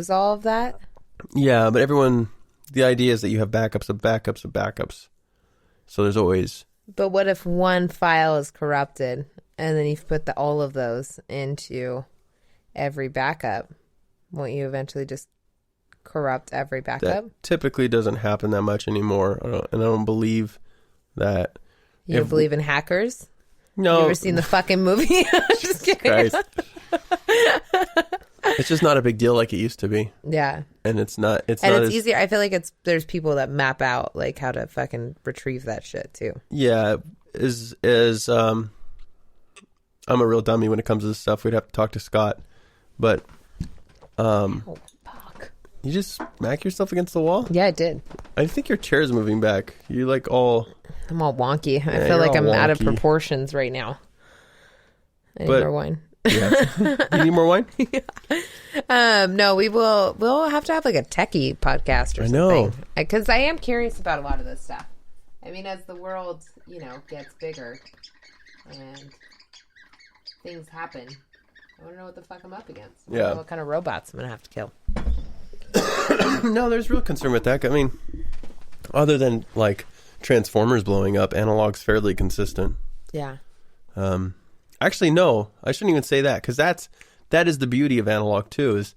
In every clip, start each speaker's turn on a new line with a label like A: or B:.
A: lose all of that?
B: Yeah, but the idea is that you have backups of backups of backups. So there's always...
A: But what if one file is corrupted and then you've put all of those into every backup? Won't you eventually just corrupt every backup?
B: That typically doesn't happen that much anymore. I don't believe that.
A: You don't believe in hackers?
B: No.
A: You ever seen the fucking movie? Just kidding.
B: Christ. It's just not a big deal like it used to be.
A: Yeah.
B: And it's
A: easier. I feel like there's people that map out like how to fucking retrieve that shit too.
B: Yeah. I'm a real dummy when it comes to this stuff. We'd have to talk to Scott. But
A: oh, fuck.
B: You just smack yourself against the wall?
A: Yeah, I did.
B: I think your chair's moving back. You like all...
A: I'm all wonky. I feel like I'm out of proportions right now. I need more wine.
B: Yeah. You need more wine?
A: Yeah. No, we'll have to have like a techie podcast or something. I know. Because I am curious about a lot of this stuff. I mean, as the world, gets bigger and things happen, I want to know what the fuck I'm up against. I want to know what kind of robots I'm going to have to kill.
B: No, there's real concern with that. I mean, other than like Transformers blowing up, analog's fairly consistent.
A: Yeah.
B: Actually, no, I shouldn't even say that, because that is the beauty of analog too, is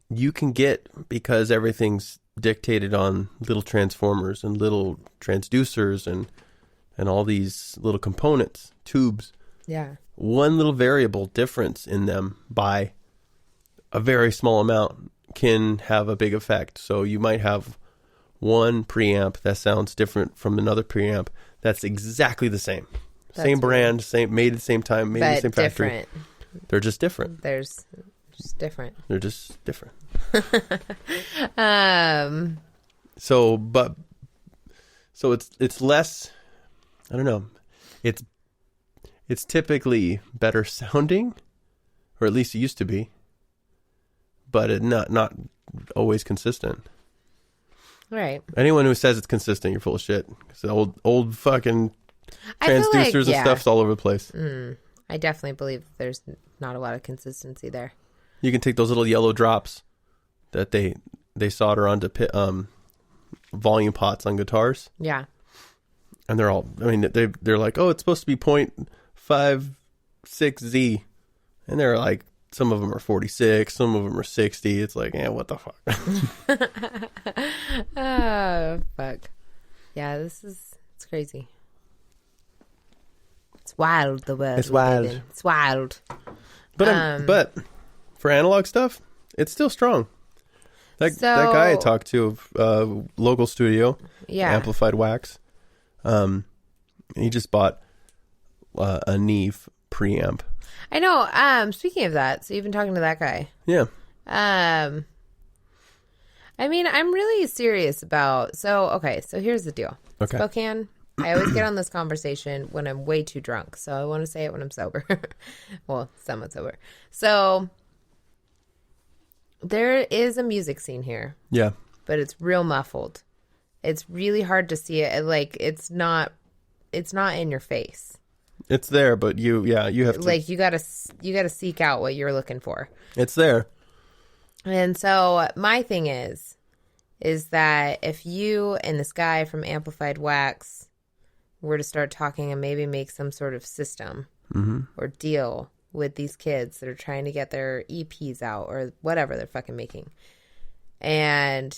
B: you can get, because everything's dictated on little transformers and little transducers and all these little components, tubes.
A: Yeah.
B: One little variable difference in them by a very small amount can have a big effect. So you might have one preamp that sounds different from another preamp that's exactly the same. Same brand, made at the same time, made in the same factory. Different. They're just different.
A: They're just different.
B: They're just different. So it's less, I don't know. It's typically better sounding, or at least it used to be, but it not always consistent.
A: Right.
B: Anyone who says it's consistent, you're full of shit. Because the old fucking transducers and stuff's all over the place.
A: I definitely believe there's not a lot of consistency there.
B: You can take those little yellow drops that they solder onto volume pots on guitars.
A: Yeah.
B: And they're all, I mean, they're like, oh, it's supposed to be 0.56Z. And they're like, some of them are 46, some of them are 60. It's like, what the fuck?
A: Oh, fuck. Yeah, it's crazy. It's wild, the world.
B: It's wild.
A: It's wild.
B: But for analog stuff, it's still strong. That guy I talked to, local studio, Amplified Wax, he just bought a Neve preamp.
A: I know. Speaking of that, so you've been talking to that guy.
B: Yeah.
A: I mean, I'm really serious about... So here's the deal.
B: Okay.
A: Spokane, I always get on this conversation when I'm way too drunk, so I want to say it when I'm sober. Well, somewhat sober. So, there is a music scene here.
B: Yeah.
A: But it's real muffled. It's really hard to see it. Like, it's not in your face.
B: It's there, but you have to...
A: Like, you gotta seek out what you're looking for.
B: It's there.
A: And so my thing is that if you and this guy from Amplified Wax were to start talking and maybe make some sort of system or deal with these kids that are trying to get their EPs out or whatever they're fucking making, and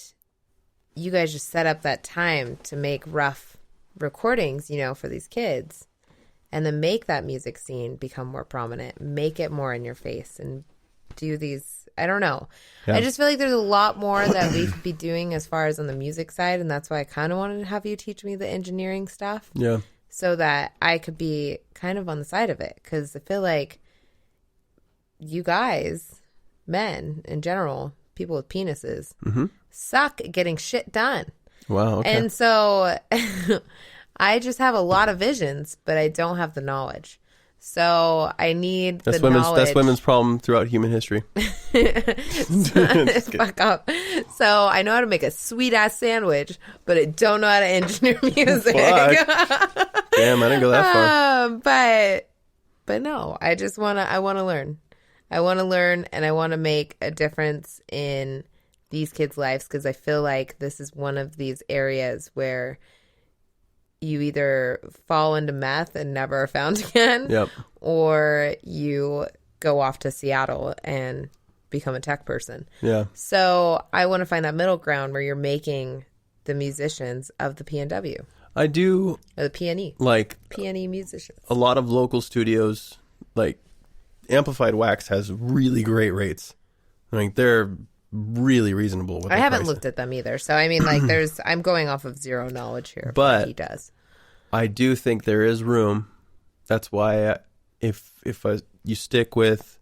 A: you guys just set up that time to make rough recordings, for these kids, and then make that music scene become more prominent, make it more in your face, and do these... I don't know. Yeah. I just feel like there's a lot more that we could be doing as far as on the music side, and that's why I kind of wanted to have you teach me the engineering stuff.
B: Yeah.
A: So that I could be kind of on the side of it, because I feel like you guys, men in general, people with penises, suck at getting shit done.
B: Wow. Okay.
A: And so I just have a lot of visions, but I don't have the knowledge. So I need the knowledge.
B: That's women's problem throughout human history.
A: Fuck up. So I know how to make a sweet ass sandwich, but I don't know how to engineer music.
B: Damn, I didn't go that far.
A: But no, I want to learn. I want to learn, and I want to make a difference in these kids' lives, because I feel like this is one of these areas where you either fall into meth and never are found again,
B: Yep.
A: or you go off to Seattle and become a tech person.
B: Yeah.
A: So I want to find that middle ground where you're making the musicians of the PNW.
B: I do
A: Or the PNE.
B: like
A: PNE musicians.
B: a lot of local studios, like Amplified Wax has really great rates. I mean, they're really reasonable with
A: I
B: their
A: haven't
B: prices.
A: looked at them either. So, I mean, like, I'm going off of zero knowledge here. of
B: But
A: what he does.
B: I do think there is room. That's why if you stick with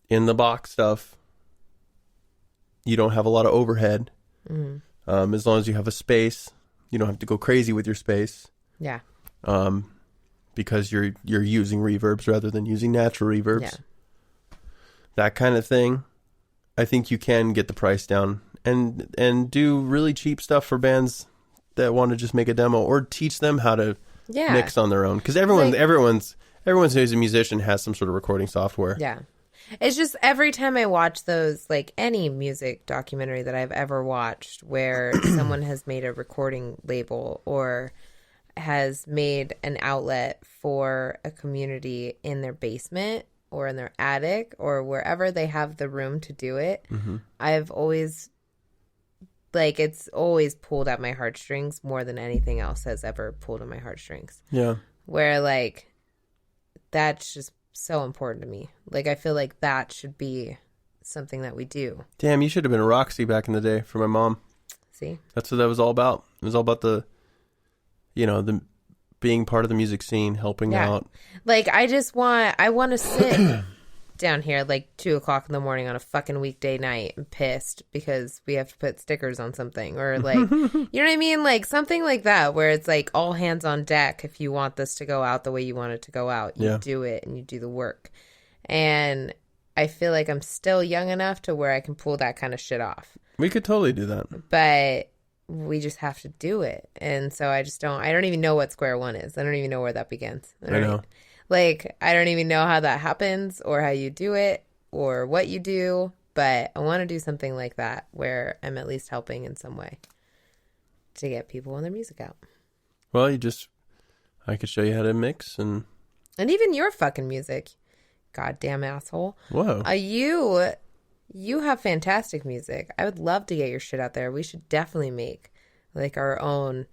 B: in the box stuff, you don't have a lot of overhead.
A: Mm-hmm.
B: As long as you have a space, you don't have to go crazy with your space.
A: Yeah.
B: Because you're using reverbs rather than using natural reverbs.
A: Yeah.
B: That kind of thing. I think you can get the price down and do really cheap stuff for bands that want to just make a demo, or teach them how to mix on their own. Because everyone's who's a musician has some sort of recording software.
A: Yeah. It's just every time I watch those, like any music documentary that I've ever watched where someone has made a recording label or has made an outlet for a community in their basement or in their attic or wherever they have the room to do it, I've always, like, it's always pulled at my heartstrings more than anything else has ever pulled at my heartstrings.
B: Yeah.
A: Where, like, that's just so important to me. Like, I feel like that should be something that we do.
B: Damn, you should have been a Roxy back in the day for my mom.
A: See?
B: That's what that was all about. It was all about the being part of the music scene, helping out.
A: Like, I want to sit down here like 2:00 in the morning on a fucking weekday night and pissed because we have to put stickers on something, or like, you know what I mean? Like something like that where it's like all hands on deck. If you want this to go out the way you want it to go out, you do it and you do the work. And I feel like I'm still young enough to where I can pull that kind of shit off.
B: We could totally do that.
A: But we just have to do it. And so I don't even know what square one is. I don't even know where that begins.
B: I know.
A: Like, I don't even know how that happens or how you do it or what you do, but I want to do something like that where I'm at least helping in some way to get people and their music out.
B: Well, I could show you how to mix and
A: even your fucking music. Goddamn asshole.
B: Whoa.
A: You have fantastic music. I would love to get your shit out there. We should definitely make like our own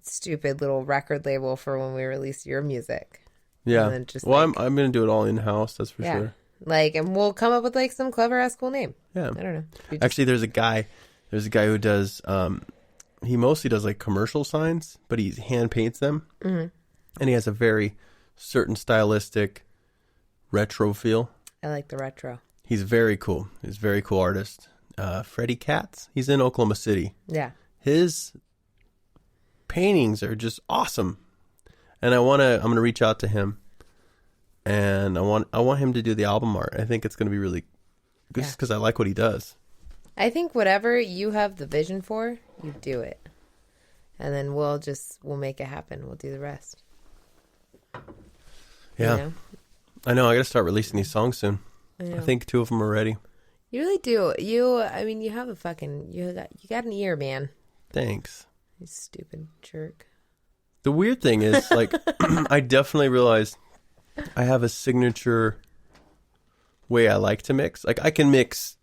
A: stupid little record label for when we release your music.
B: Yeah.
A: And then just
B: I'm going to do it all in-house, that's for sure.
A: Like, and we'll come up with like some clever ass cool name.
B: Yeah.
A: I don't know.
B: Actually, there's a guy who does, he mostly does like commercial signs, but he hand paints them. Mm-hmm. And he has a very certain stylistic retro feel.
A: I like the retro.
B: He's very cool. He's a very cool artist. Freddie Katz. He's in Oklahoma City.
A: Yeah.
B: His paintings are just awesome. And I'm going to reach out to him. And I want him to do the album art. I think it's going to be really good just because I like what he does.
A: I think whatever you have the vision for, you do it. And then we'll make it happen. We'll do the rest.
B: Yeah.
A: You know?
B: I know. I got to start releasing these songs soon. I think 2 of them are ready.
A: You really do. You have a fucking, you got an ear, man.
B: Thanks.
A: You stupid jerk.
B: The weird thing is, like, I definitely realized I have a signature way I like to mix. Like, I can mix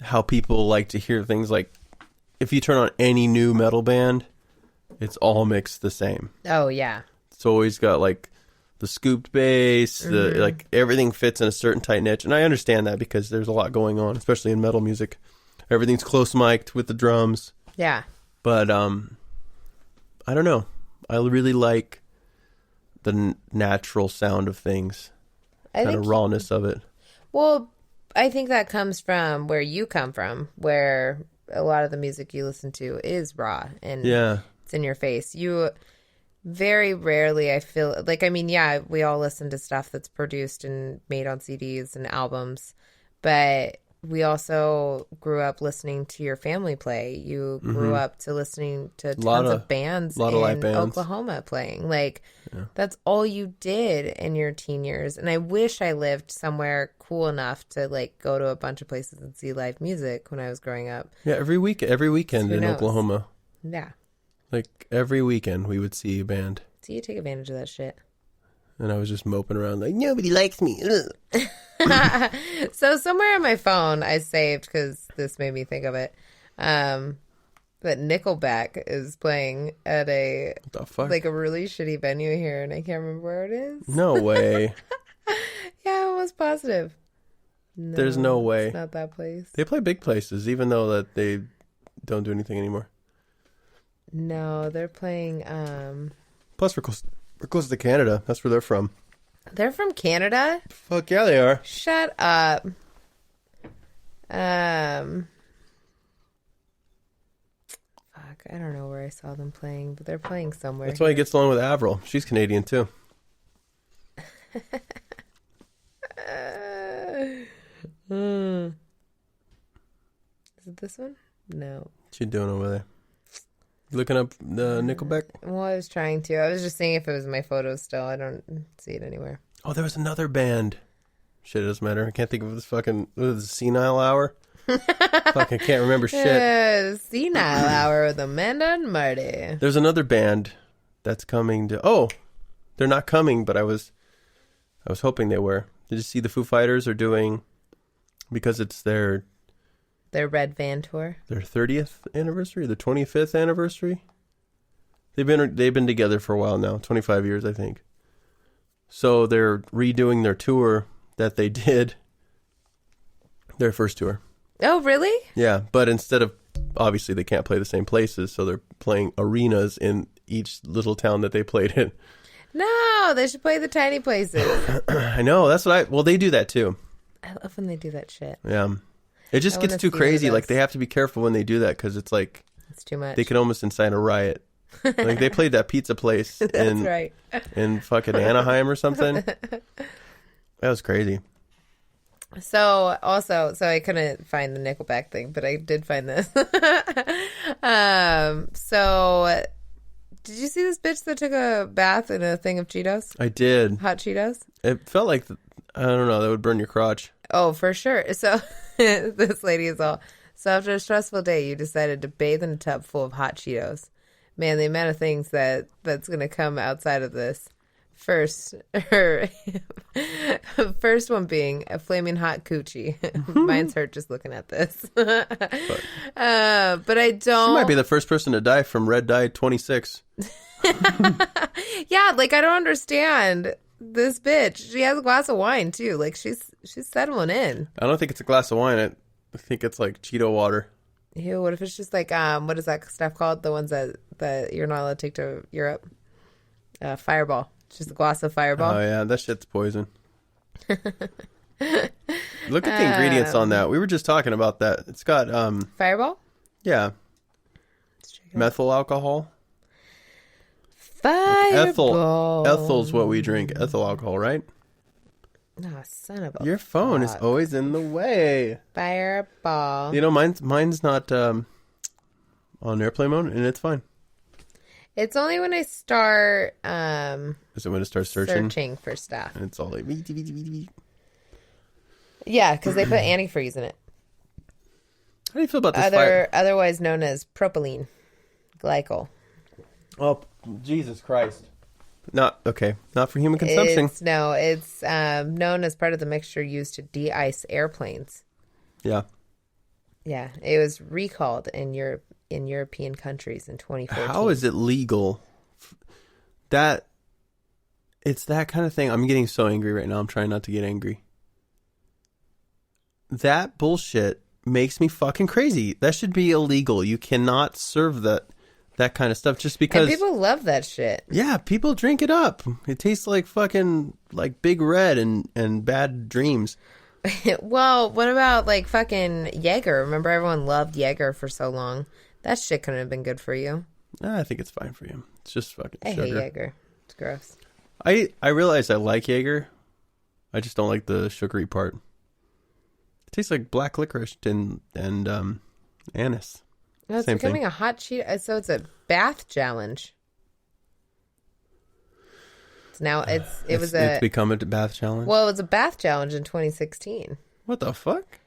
B: how people like to hear things. Like, if you turn on any new metal band, it's all mixed the same.
A: Oh, yeah.
B: It's always got, like, the scooped bass, like, everything fits in a certain tight niche. And I understand that because there's a lot going on, especially in metal music. Everything's close mic'd with the drums.
A: Yeah.
B: But, I don't know. I really like the natural sound of things. Kind of rawness of it.
A: Well, I think that comes from where you come from, where a lot of the music you listen to is raw and it's in your face. You very rarely, I feel like, I mean, we all listen to stuff that's produced and made on CDs and albums, but we also grew up listening to your family play. You grew up to listening to tons of bands in
B: live bands.
A: Oklahoma playing. Like, that's all you did in your teen years. And I wish I lived somewhere cool enough to, like, go to a bunch of places and see live music when I was growing up.
B: Yeah, every weekend in Oklahoma.
A: Yeah.
B: Like, every weekend we would see a band.
A: So you take advantage of that shit.
B: And I was just moping around like, nobody likes me.
A: So somewhere on my phone I saved, because this made me think of it, that Nickelback is playing at a
B: What the fuck?
A: like a really shitty venue here, and I can't remember where it is.
B: No way.
A: Yeah, I was positive. No,
B: There's no way.
A: It's not that place.
B: They play big places, even though that they don't do anything anymore.
A: No, they're playing.
B: Plus, we're close to Canada. That's where they're from.
A: They're from Canada?
B: Fuck yeah, they are.
A: Shut up. Fuck, I don't know where I saw them playing, but they're playing somewhere.
B: That's why he gets along with Avril. She's Canadian too.
A: Is it this one? No.
B: What's she doing over there? Looking up the Nickelback?
A: Well, I was trying to. I was just seeing if it was my photos still. I don't see it anywhere.
B: Oh, there was another band. Shit, it doesn't matter. I can't think of this fucking... What is it, Senile Hour? Fucking can't remember shit.
A: Senile Hour with Amanda and Marty.
B: There's another band that's coming to... Oh, they're not coming, but I was hoping they were. Did you see the Foo Fighters are doing... Because it's their
A: Red Van tour.
B: Their 30th anniversary, the 25th anniversary. They've been together for a while now, 25 years, I think. So they're redoing their tour that they did, their first tour.
A: Oh, really?
B: Yeah, but instead of, obviously they can't play the same places, so they're playing arenas in each little town that they played in.
A: No, they should play the tiny places.
B: I know, well, they do that too.
A: I love when they do that shit.
B: Yeah. It just gets too crazy. Like, they have to be careful when they do that because it's like...
A: It's too much.
B: They could almost incite a riot. Like, they played that pizza place in fucking Anaheim or something. That was crazy.
A: So I couldn't find the Nickelback thing, but I did find this. So did you see this bitch that took a bath in a thing of Cheetos?
B: I did.
A: Hot Cheetos?
B: It felt like, I don't know, that would burn your crotch.
A: Oh, for sure. So this lady is all, so after a stressful day, you decided to bathe in a tub full of hot Cheetos. Man, the amount of things that's going to come outside of this. First, her first one being a flaming hot coochie. Mine's hurt just looking at this. But I don't.
B: She might be the first person to die from red dye 26.
A: Yeah, like, I don't understand this bitch. She has a glass of wine too. Like, she's settling in.
B: I don't think it's a glass of wine. I think it's like Cheeto water.
A: Ew, what if it's just like what is that stuff called? The ones that you're not allowed to take to Europe. Fireball. Just a glass of Fireball.
B: Oh yeah, that shit's poison. Look at the ingredients on that. We were just talking about that. It's got
A: Fireball?
B: Yeah. Methyl alcohol.
A: Fireball.
B: Ethyl's what we drink. Ethyl alcohol, right?
A: Oh, son of a
B: Your phone is always in the way.
A: Fireball.
B: You know, mine's not on airplane mode, and it's fine.
A: It's only when I start
B: Is it when it starts searching
A: for stuff.
B: And it's all like...
A: Yeah, because they put antifreeze in it.
B: How do you feel about this
A: Otherwise known as propylene glycol.
B: Oh, Jesus Christ. Not for human consumption.
A: It's known as part of the mixture used to de-ice airplanes.
B: Yeah.
A: Yeah, it was recalled in European countries in 2014.
B: How is it legal? It's that kind of thing. I'm getting so angry right now. I'm trying not to get angry. That bullshit makes me fucking crazy. That should be illegal. You cannot serve that kind of stuff just because...
A: And people love that shit.
B: Yeah, people drink it up. It tastes like fucking like Big Red and Bad Dreams.
A: Well, what about like fucking Jaeger? Remember, everyone loved Jaeger for so long. That shit couldn't have been good for you.
B: I think it's fine for you. It's just fucking sugar.
A: I hate Jaeger. It's gross.
B: I realize I like Jaeger. I just don't like the sugary part. It tastes like black licorice and anise.
A: No, it's
B: Same
A: becoming
B: thing.
A: a hot Cheeto. So it's a bath challenge. It was
B: It's become a bath challenge.
A: Well, it was a bath challenge in 2016.
B: What the fuck?